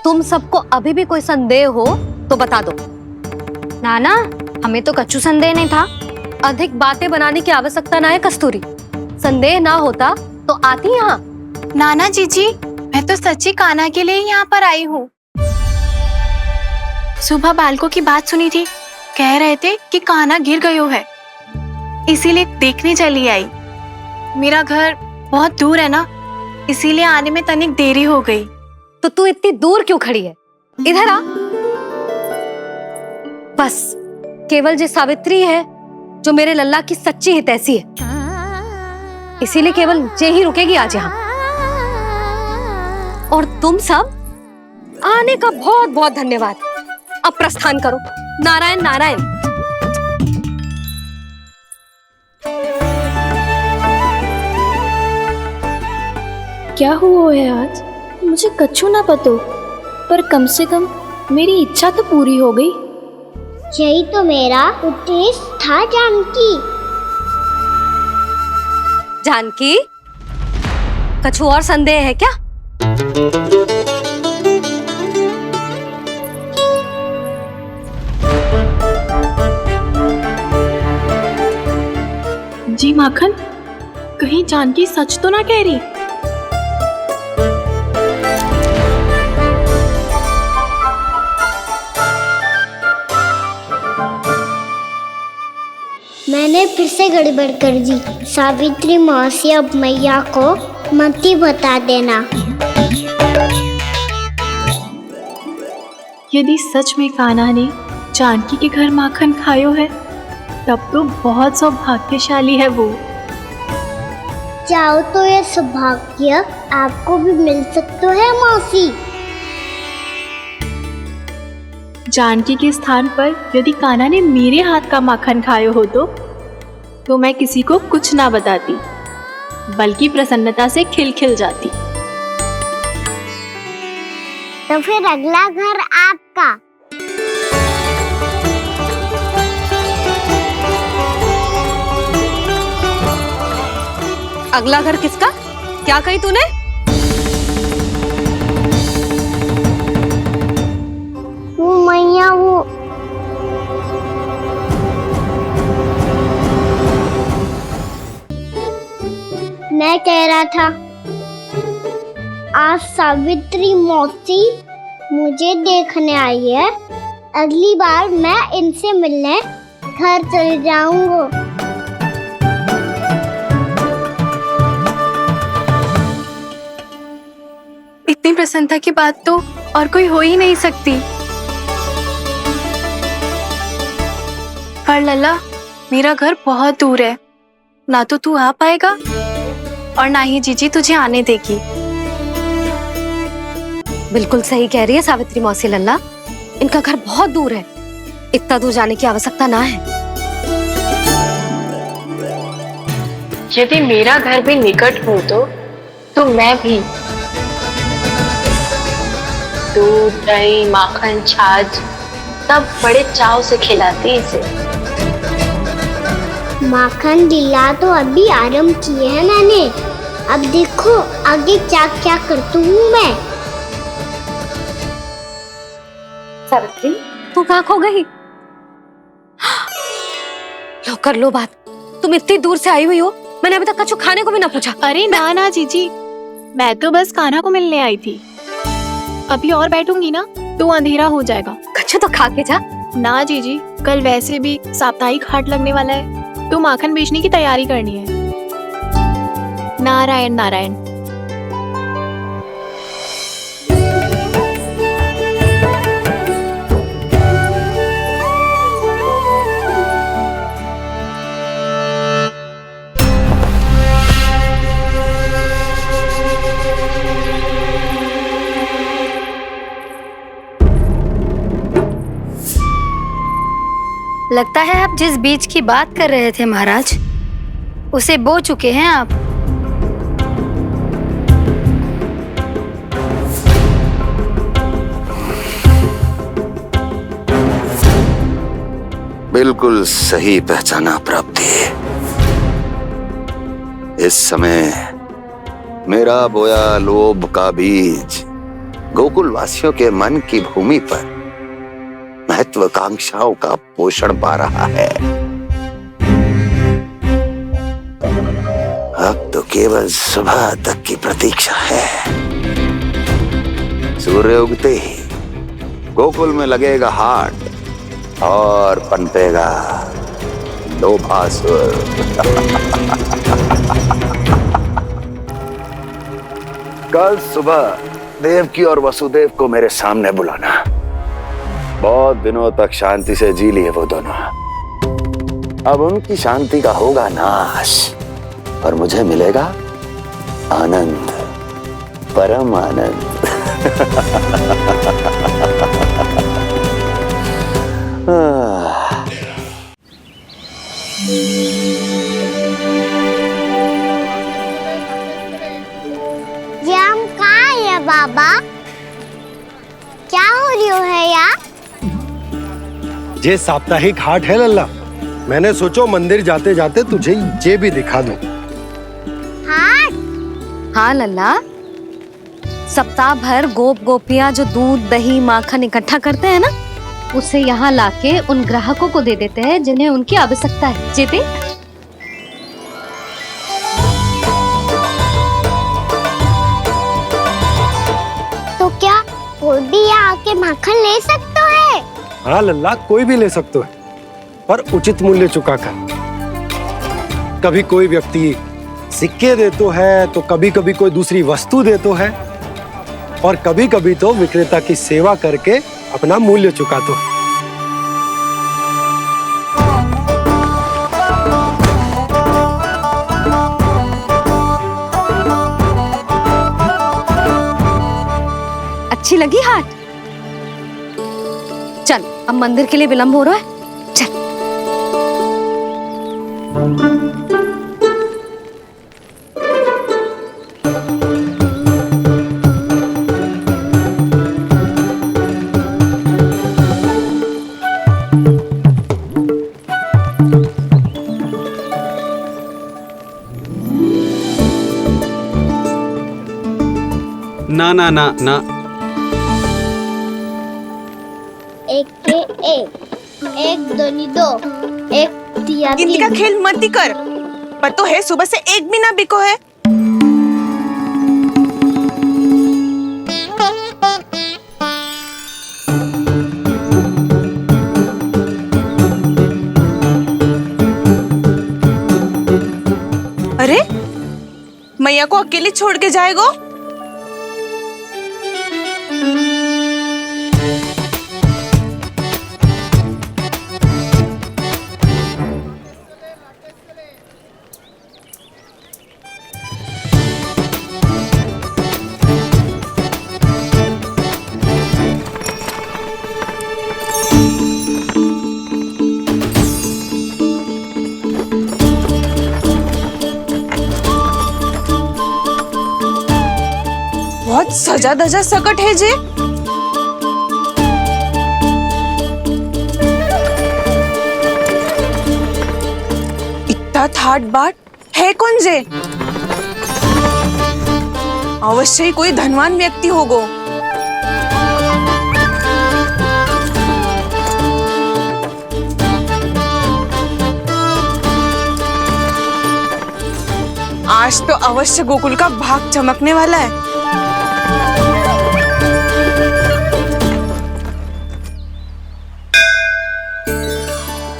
तुम सबको अभी भी कोई संदेह हो तो बता दो। नाना, हमें तो कच्चू संदेह नहीं था। अधिक बातें बनाने की आवश्यकता ना है कस्तूरी। संदेह ना होता तो आती यहाँ। नाना जीजी, मैं तो सच्ची कान्हा के लिए यहाँ पर आई हूँ। सुबह बालकों की बात सुनी थी, कह रहे थे कि कान्हा गिर गयो है, इसीलिए देखने चली आई। मेरा घर बहुत दूर है ना, इसीलिए आने में तनिक देरी हो गई। तो तू इतनी दूर क्यों खड़ी है? इधर आ। बस केवल जे सावित्री है जो मेरे लल्ला की सच्ची हितैषी है, इसीलिए केवल जे ही रुकेगी आज यहाँ। और तुम सब आने का बहुत बहुत धन्यवाद। अब प्रस्थान करो। नारायण नारायण। क्या हुआ है आज? मुझे कच्छु ना पतो, पर कम से कम मेरी इच्छा तो पूरी हो गई। यही तो मेरा उद्देश्य था जानकी। जानकी, कछु और संदेह है क्या? जी माखन, कहीं जानकी सच तो ना कह रही? मैंने फिर से गड़बड़ कर दी। सावित्री मौसी, अब मैया को मत ही बता देना। यदि सच में कान्हा ने जानकी के घर माखन खायो है, तब तो बहुत सौभाग्यशाली है वो। चाहो तो ये सौभाग्य आपको भी मिल सकता है मौसी। जानकी के स्थान पर यदि कान्हा ने मेरे हाथ का माखन खायो हो तो मैं किसी को कुछ ना बताती, बल्कि प्रसन्नता से खिलखिल जाती। तो फिर अगला घर आपका। अगला घर किसका? क्या कही तूने? वो मैया, वो मैं कह रहा था, आज सावित्री मौसी मुझे देखने आई है। अगली बार मैं इनसे मिलने घर चले जाऊंगा। इतनी प्रसन्नता की बात तो और कोई हो ही नहीं सकती। पर लल्ला, मेरा घर बहुत दूर है, ना तो तू आ पाएगा और ना ही जीजी तुझे आने देगी। बिल्कुल सही कह रही है सावित्री मौसी लल्ला, इनका घर बहुत दूर है, इतना दूर जाने की आवश्यकता ना है। यदि मेरा घर भी निकट हो तो मैं भी दूध, दही, माखन, छाछ सब बड़े चाव से खिलाती इसे। माखन दिला तो अभी आरंभ किए है मैंने, अब देखो आगे क्या क्या करती हूँ मैं। सावित्री, तू कहाँ खो गई? लो कर लो बात, तुम इतनी दूर से आई हुई हो, मैंने अभी तक कछु खाने को भी ना पूछा। अरे ना ना जीजी, मैं तो बस कान्हा को मिलने आई थी। अभी और बैठूंगी ना तो अंधेरा हो जाएगा। कछु तो खा के जा। ना जीजी, कल वैसे भी साप्ताहिक हाट लगने वाला है, तो माखन बेचने की तैयारी करनी है। नारायण नारायण। लगता है आप जिस बीज की बात कर रहे थे महाराज, उसे बो चुके हैं आप। बिल्कुल सही पहचाना प्राप्ति। इस समय मेरा बोया लोभ का बीज गोकुल वासियों के मन की भूमि पर महत्वाकांक्षाओं का पोषण पा रहा है। अब तो केवल सुबह तक की प्रतीक्षा है। सूर्य उगते ही गोकुल में लगेगा हाट और पनपेगा लोभासुर। कल सुबह देवकी और वसुदेव को मेरे सामने बुलाना। बहुत दिनों तक शांति से जी लिए वो दोनों, अब उनकी शांति का होगा नाश और मुझे मिलेगा आनंद, परम आनंद। ये हम कहाँ है बाबा? क्या हो रही है यार? ये साप्ताहिक हाट है लल्ला, मैंने सोचो मंदिर जाते जाते तुझे ये भी दिखा दूं। हाट? हाँ लल्ला, सप्ताह भर गोप गोपियां जो दूध, दही, माखन इकट्ठा करते हैं ना, उसे यहाँ लाके उन ग्राहकों को दे देते हैं जिन्हें उनकी आवश्यकता है। जेते तो क्या कोई भी यहाँ आके माखन ले सकता है? हाँ लल्ला, कोई भी ले सकते है, पर उचित मूल्य चुकाकर। कभी कोई व्यक्ति सिक्के देतो है, तो कभी कभी कोई दूसरी वस्तु देतो है, और कभी कभी तो विक्रेता की सेवा करके अपना मूल्य चुकातो है। अच्छी लगी हाट? चल, अब मंदिर के लिए विलंब हो रहा है, चल। ना ना ना ना, एक के एक दोनी दो, एक दिया गिनती का खेल मत कर, पर तो है सुबह से एक भी ना बिको है। अरे मैया को अकेले छोड़ के जाएगो? सजा धजा सकट है जे। इतना थाट बाट है कौन जे? अवश्य ही कोई धनवान व्यक्ति होगो। आज तो अवश्य गोकुल का भाग चमकने वाला है।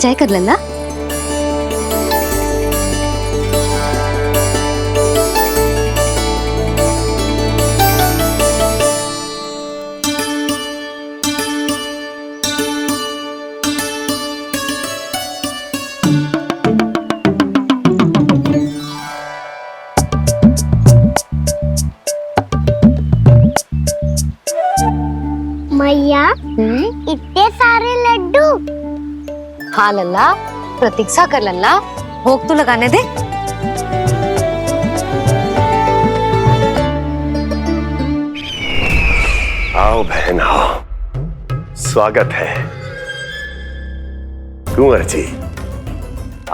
चाय कर लल्ला। मैया इतने सारे लड्डू। हाँ लल्ला, प्रतीक्षा कर लल्ला, भोग तो लगाने दे। आओ बहन आओ, स्वागत है। कुंवर जी,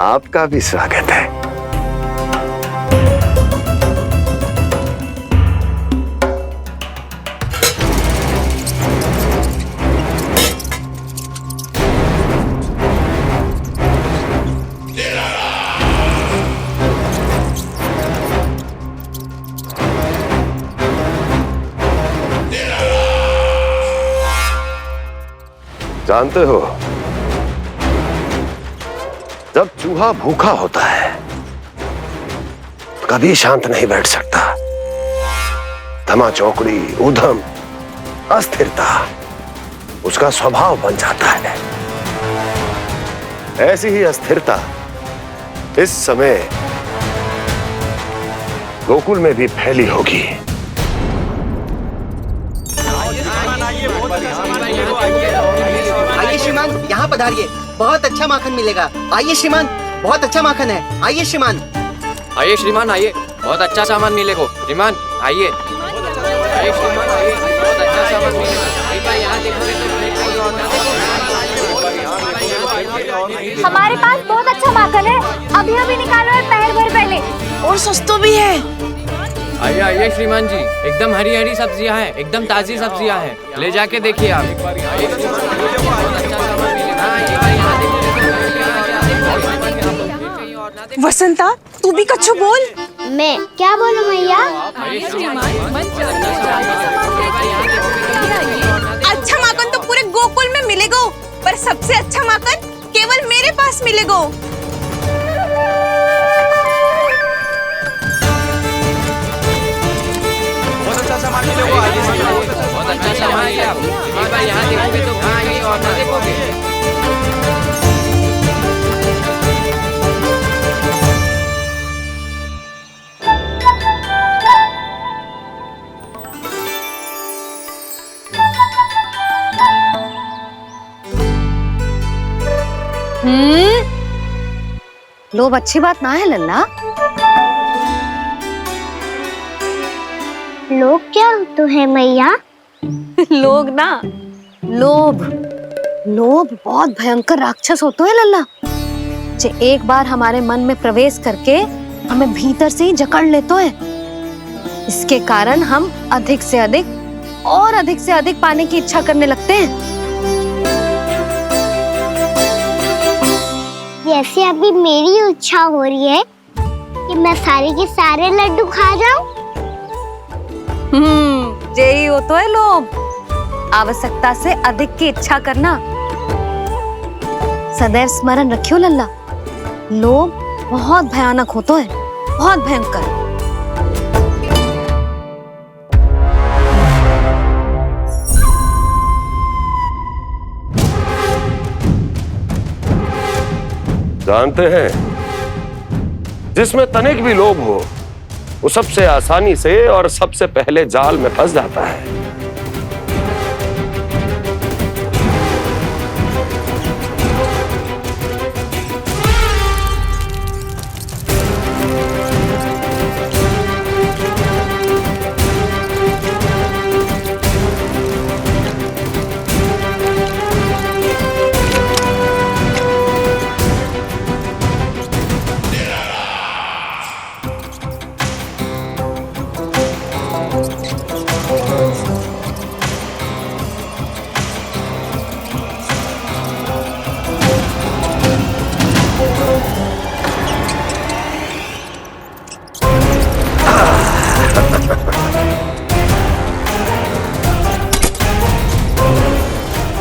आपका भी स्वागत है। जानते हो, जब चूहा भूखा होता है कभी शांत नहीं बैठ सकता। धमा चौकड़ी, उधम, अस्थिरता उसका स्वभाव बन जाता है। ऐसी ही अस्थिरता इस समय गोकुल में भी फैली होगी। आइए श्रीमान, यहाँ पधारिए, बहुत अच्छा माखन मिलेगा। आइए श्रीमान, बहुत अच्छा माखन है। आइए श्रीमान। आइए श्रीमान, आइए, बहुत अच्छा सामान मिलेगा। श्रीमान आइए, आइए श्रीमान, आइए, बहुत अच्छा सामान मिलेगा। एक बार यहाँ देखोगे तो हमारे पास बहुत अच्छा माखन है, अभी अभी निकालो है, पहर भर पहले। और सस्ता भी है। आइए आइए श्रीमान जी, एकदम हरी हरी सब्जियां हैं, एकदम ताजी सब्जियां हैं, ले जाके देखिए आप। वसंता, तू भी कछु बोल। मैं क्या बोलूं मैया? अच्छा माखन तो पूरे गोकुल में मिलेगा, पर सबसे अच्छा माखन केवल मेरे पास मिलेगा। बहुत अच्छा सामान मिलेगा। एक बार यहाँ देखोगे तो कहाँ आइए और ना देखोगे। लोभ अच्छी बात ना है लल्ला। लोग क्या तो है मैया? लोग ना, लोभ। लोभ बहुत भयंकर राक्षस होता है लल्ला, जो एक बार हमारे मन में प्रवेश करके हमें भीतर से ही जकड़ लेता है। इसके कारण हम अधिक से अधिक और अधिक से अधिक पाने की इच्छा करने लगते हैं। जैसे अभी मेरी इच्छा हो रही है कि मैं सारे के सारे लड्डू खा जाऊं। यही होता है लोभ, आवश्यकता से अधिक की इच्छा करना। सदैव स्मरण रखियो लल्ला, लोभ बहुत भयानक होता है, बहुत भयंकर। जानते हैं, जिसमें तनिक भी लोभ हो वो सबसे आसानी से और सबसे पहले जाल में फंस जाता है।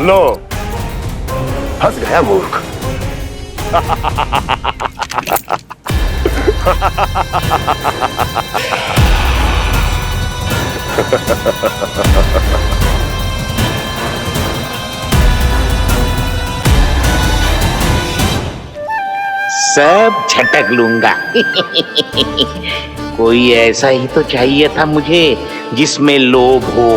लो, फंस गया मूर्ख। सब झटक लूंगा। कोई ऐसा ही तो चाहिए था मुझे जिसमें लोभ हो।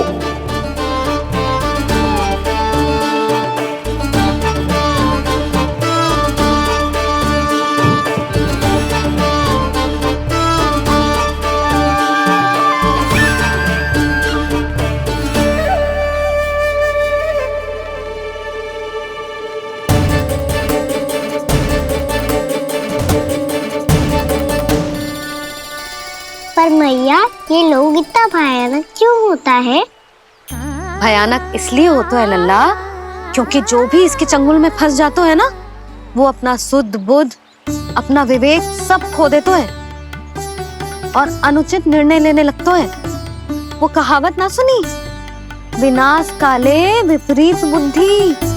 पर मैया, ये लोग इतना भयानक क्यों होता है? भयानक इसलिए होता है लल्ला, क्योंकि जो भी इसके चंगुल में फंस जाता है ना, वो अपना शुद्ध बुद्ध, अपना विवेक सब खो देता है और अनुचित निर्णय लेने लगता है। वो कहावत ना सुनी, विनाश काले विपरीत बुद्धि।